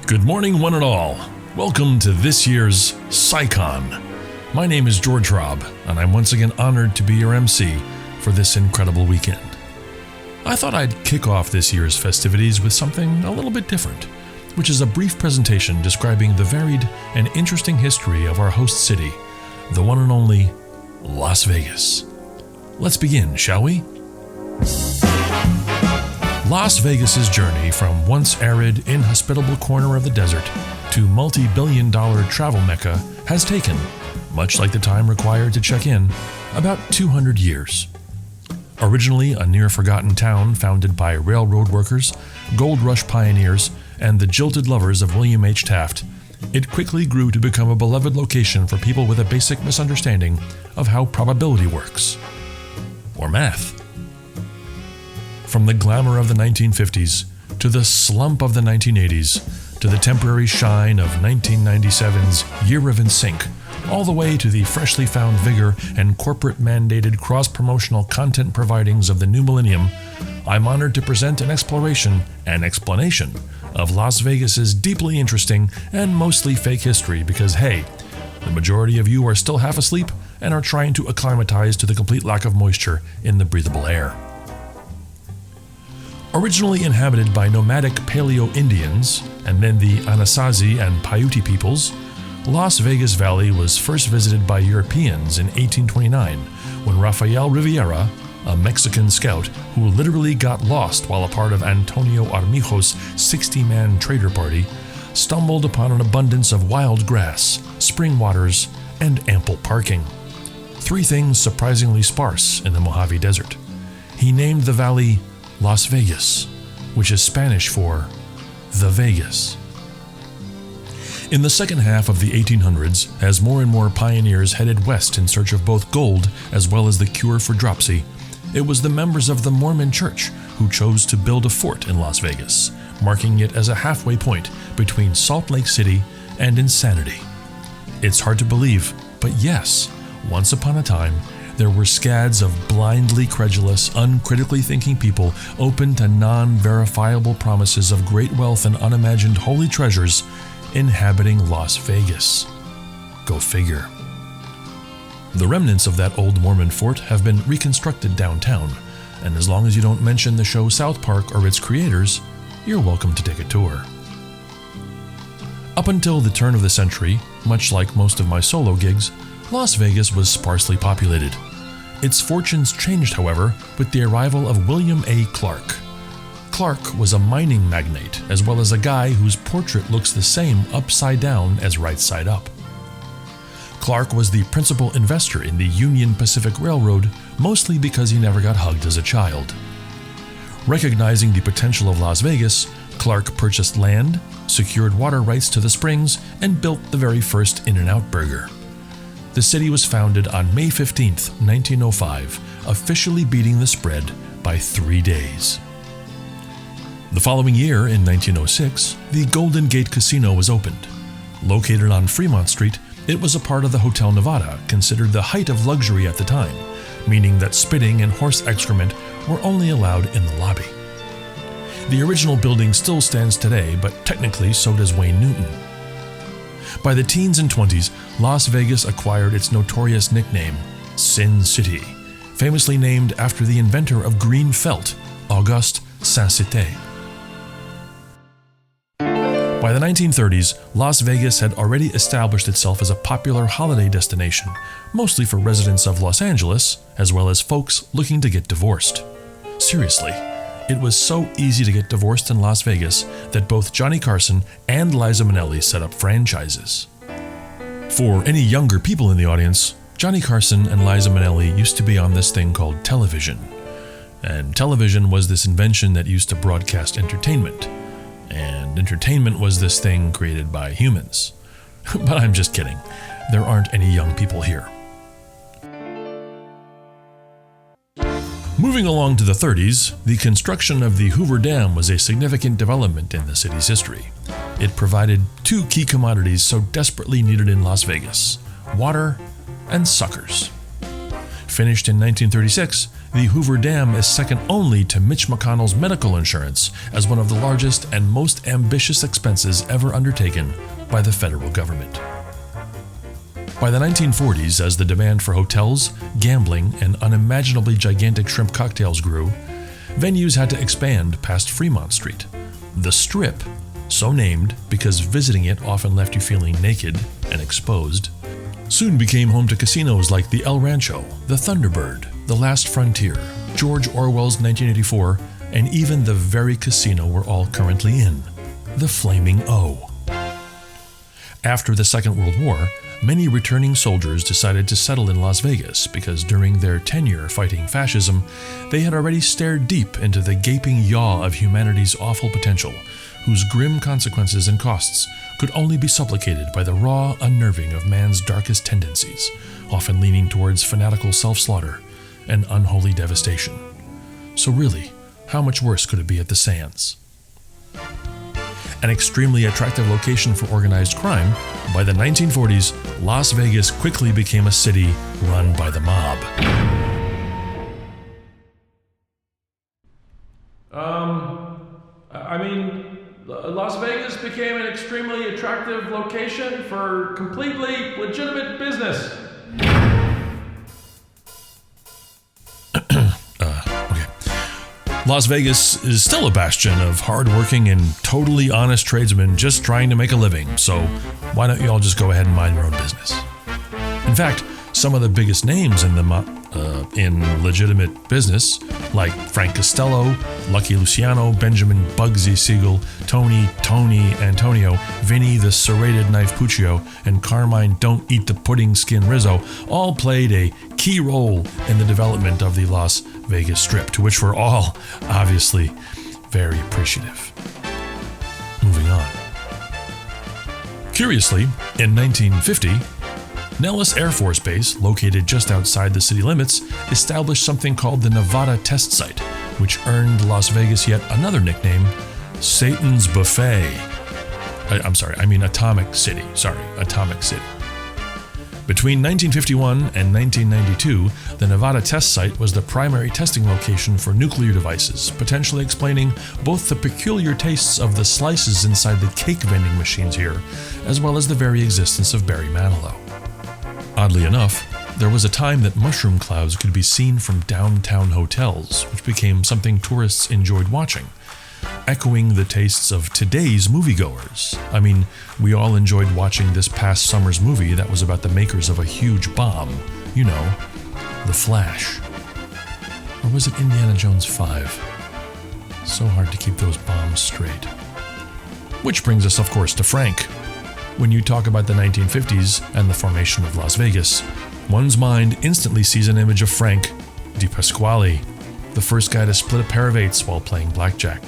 Good morning, one and all. Welcome to this year's CSICON. My name is George Hrab, and I'm once again honored to be your MC for this incredible weekend. I thought I'd kick off this year's festivities with something a little bit different, which is a brief presentation describing the varied and interesting history of our host city, the one and only Las Vegas. Let's begin, shall we? Las Vegas's journey from once arid, inhospitable corner of the desert to multi-billion-dollar travel mecca has taken, much like the time required to check in, about 200 years. Originally a near-forgotten town founded by railroad workers, gold rush pioneers, and the jilted lovers of William H. Taft, it quickly grew to become a beloved location for people with a basic misunderstanding of how probability works. Or math. From the glamour of the 1950s, to the slump of the 1980s, to the temporary shine of 1997's Year of NSYNC, all the way to the freshly found vigor and corporate-mandated cross-promotional content providings of the new millennium, I'm honored to present an exploration and explanation of Las Vegas's deeply interesting and mostly fake history because, hey, the majority of you are still half asleep and are trying to acclimatize to the complete lack of moisture in the breathable air. Originally inhabited by nomadic Paleo-Indians and then the Anasazi and Paiute peoples, Las Vegas Valley was first visited by Europeans in 1829 when Rafael Rivera, a Mexican scout who literally got lost while a part of Antonio Armijo's 60-man trader party, stumbled upon an abundance of wild grass, spring waters, and ample parking. Three things surprisingly sparse in the Mojave Desert. He named the valley Las Vegas, which is Spanish for the Vegas. In the second half of the 1800s, as more and more pioneers headed west in search of both gold as well as the cure for dropsy, it was the members of the Mormon Church who chose to build a fort in Las Vegas, marking it as a halfway point between Salt Lake City and insanity. It's hard to believe, but yes, once upon a time, there were scads of blindly credulous, uncritically thinking people open to non-verifiable promises of great wealth and unimagined holy treasures inhabiting Las Vegas. Go figure. The remnants of that old Mormon fort have been reconstructed downtown, and as long as you don't mention the show South Park or its creators, you're welcome to take a tour. Up until the turn of the century, much like most of my solo gigs, Las Vegas was sparsely populated. Its fortunes changed, however, with the arrival of William A. Clark. Clark was a mining magnate, as well as a guy whose portrait looks the same upside down as right side up. Clark was the principal investor in the Union Pacific Railroad, mostly because he never got hugged as a child. Recognizing the potential of Las Vegas, Clark purchased land, secured water rights to the springs, and built the very first In-N-Out burger. The city was founded on May 15, 1905, officially beating the spread by 3 days. The following year, in 1906, the Golden Gate Casino was opened. Located on Fremont Street, it was a part of the Hotel Nevada, considered the height of luxury at the time, meaning that spitting and horse excrement were only allowed in the lobby. The original building still stands today, but technically so does Wayne Newton. By the teens and 20s, Las Vegas acquired its notorious nickname, Sin City, famously named after the inventor of green felt, Auguste Saint-Cité. By the 1930s, Las Vegas had already established itself as a popular holiday destination, mostly for residents of Los Angeles, as well as folks looking to get divorced. Seriously, it was so easy to get divorced in Las Vegas that both Johnny Carson and Liza Minnelli set up franchises. For any younger people in the audience, Johnny Carson and Liza Minnelli used to be on this thing called television. And television was this invention that used to broadcast entertainment. And entertainment was this thing created by humans. But I'm just kidding. There aren't any young people here. Moving along to the 30s, the construction of the Hoover Dam was a significant development in the city's history. It provided two key commodities so desperately needed in Las Vegas: water and suckers. Finished in 1936, the Hoover Dam is second only to Mitch McConnell's medical insurance as one of the largest and most ambitious expenses ever undertaken by the federal government. By the 1940s, as the demand for hotels, gambling, and unimaginably gigantic shrimp cocktails grew, venues had to expand past Fremont Street. The Strip, so named because visiting it often left you feeling naked and exposed, soon became home to casinos like the El Rancho, the Thunderbird, the Last Frontier, George Orwell's 1984, and even the very casino we're all currently in, the Flaming O. After the Second World War, many returning soldiers decided to settle in Las Vegas because during their tenure fighting fascism, they had already stared deep into the gaping yaw of humanity's awful potential, whose grim consequences and costs could only be supplicated by the raw unnerving of man's darkest tendencies, often leaning towards fanatical self-slaughter and unholy devastation. So really, how much worse could it be at the Sands? An extremely attractive location for organized crime, by the 1940s, Las Vegas quickly became a city run by the mob. Las Vegas became an extremely attractive location for completely legitimate business. Las Vegas is still a bastion of hard-working and totally honest tradesmen just trying to make a living, so why don't you all just go ahead and mind your own business? In fact, some of the biggest names in legitimate business, like Frank Costello, Lucky Luciano, Benjamin Bugsy Siegel, Tony Antonio, Vinny the Serrated Knife Puccio, and Carmine Don't Eat the Pudding Skin Rizzo, all played a key role in the development of the Las Vegas Strip, to which we're all obviously very appreciative. Moving on. Curiously, in 1950, Nellis Air Force Base, located just outside the city limits, established something called the Nevada Test Site, which earned Las Vegas yet another nickname, Satan's Buffet. Atomic City. Atomic City. Between 1951 and 1992, the Nevada Test Site was the primary testing location for nuclear devices, potentially explaining both the peculiar tastes of the slices inside the cake vending machines here, as well as the very existence of Barry Manilow. Oddly enough, there was a time that mushroom clouds could be seen from downtown hotels, which became something tourists enjoyed watching, echoing the tastes of today's moviegoers. I mean, we all enjoyed watching this past summer's movie that was about the makers of a huge bomb. You know, The Flash. Or was it Indiana Jones 5? So hard to keep those bombs straight. Which brings us, of course, to Frank. When you talk about the 1950s and the formation of Las Vegas, one's mind instantly sees an image of Frank Di Pasquale, the first guy to split a pair of eights while playing blackjack.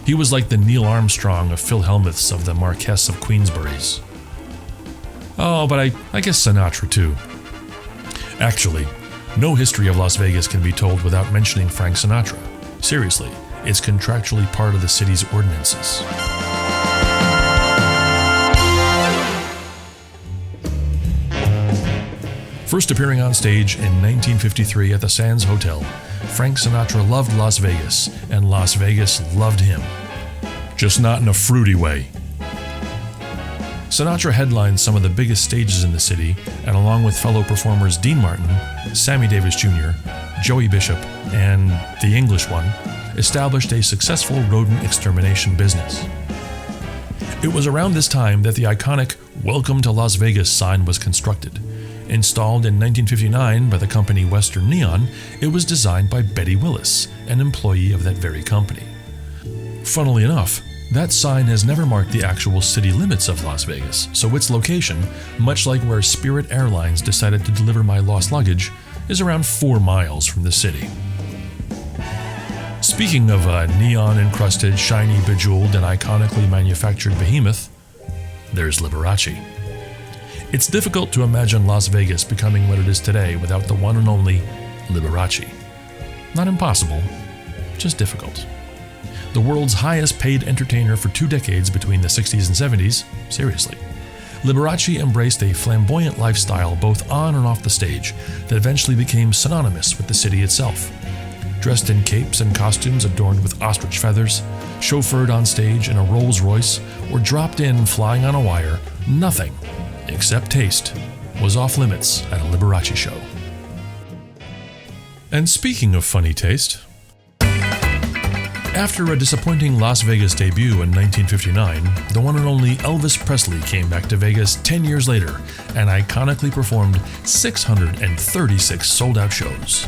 He was like the Neil Armstrong of Phil Hellmuth's of the Marquess of Queensberry's. Oh, but I guess Sinatra too. Actually, no history of Las Vegas can be told without mentioning Frank Sinatra. Seriously, it's contractually part of the city's ordinances. First appearing on stage in 1953 at the Sands Hotel, Frank Sinatra loved Las Vegas, and Las Vegas loved him. Just not in a fruity way. Sinatra headlined some of the biggest stages in the city, and along with fellow performers Dean Martin, Sammy Davis Jr., Joey Bishop, and the English one, established a successful rodent extermination business. It was around this time that the iconic "Welcome to Las Vegas" sign was constructed. Installed in 1959 by the company Western Neon, it was designed by Betty Willis, an employee of that very company. Funnily enough, that sign has never marked the actual city limits of Las Vegas, so its location, much like where Spirit Airlines decided to deliver my lost luggage, is around 4 miles from the city. Speaking of a neon-encrusted, shiny, bejeweled, and iconically manufactured behemoth, there's Liberace. It's difficult to imagine Las Vegas becoming what it is today without the one and only Liberace. Not impossible, just difficult. The world's highest paid entertainer for 2 decades between the 60s and 70s, seriously. Liberace embraced a flamboyant lifestyle both on and off the stage that eventually became synonymous with the city itself. dressed in capes and costumes adorned with ostrich feathers, chauffeured on stage in a Rolls Royce, or dropped in flying on a wire, nothing, except taste, was off limits at a Liberace show. And speaking of funny taste, after a disappointing Las Vegas debut in 1959, the one and only Elvis Presley came back to Vegas 10 years later and iconically performed 636 sold-out shows.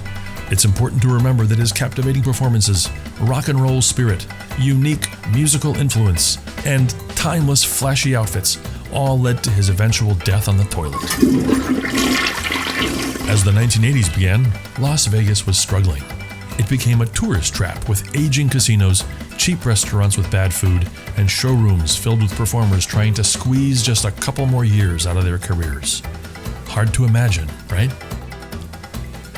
It's important to remember that his captivating performances, rock and roll spirit, unique musical influence, and timeless flashy outfits all led to his eventual death on the toilet. As the 1980s began, Las Vegas was struggling. It became a tourist trap with aging casinos, cheap restaurants with bad food, and showrooms filled with performers trying to squeeze just a couple more years out of their careers. Hard to imagine, right?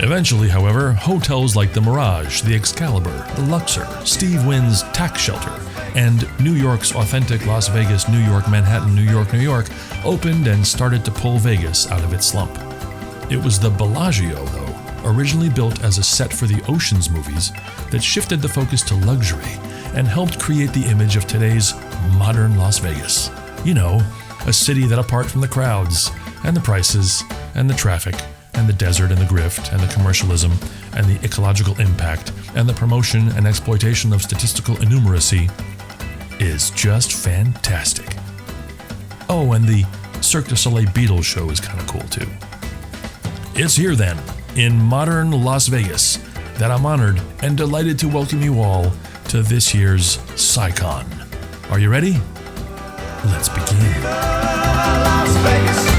Eventually, however, hotels like the Mirage, the Excalibur, the Luxor, Steve Wynn's Tax Shelter, and New York's authentic Las Vegas, New York, Manhattan, New York, opened and started to pull Vegas out of its slump. It was the Bellagio, though, originally built as a set for the Ocean's movies, that shifted the focus to luxury and helped create the image of today's modern Las Vegas. You know, a city that, apart from the crowds and the prices and the traffic and the desert and the grift and the commercialism and the ecological impact and the promotion and exploitation of statistical innumeracy, is just fantastic. Oh, and the Cirque du Soleil Beatles show is kind of cool too. It's here then, in modern Las Vegas, that I'm honored and delighted to welcome you all to this year's CSICON. Are you ready? Let's begin. Las Vegas.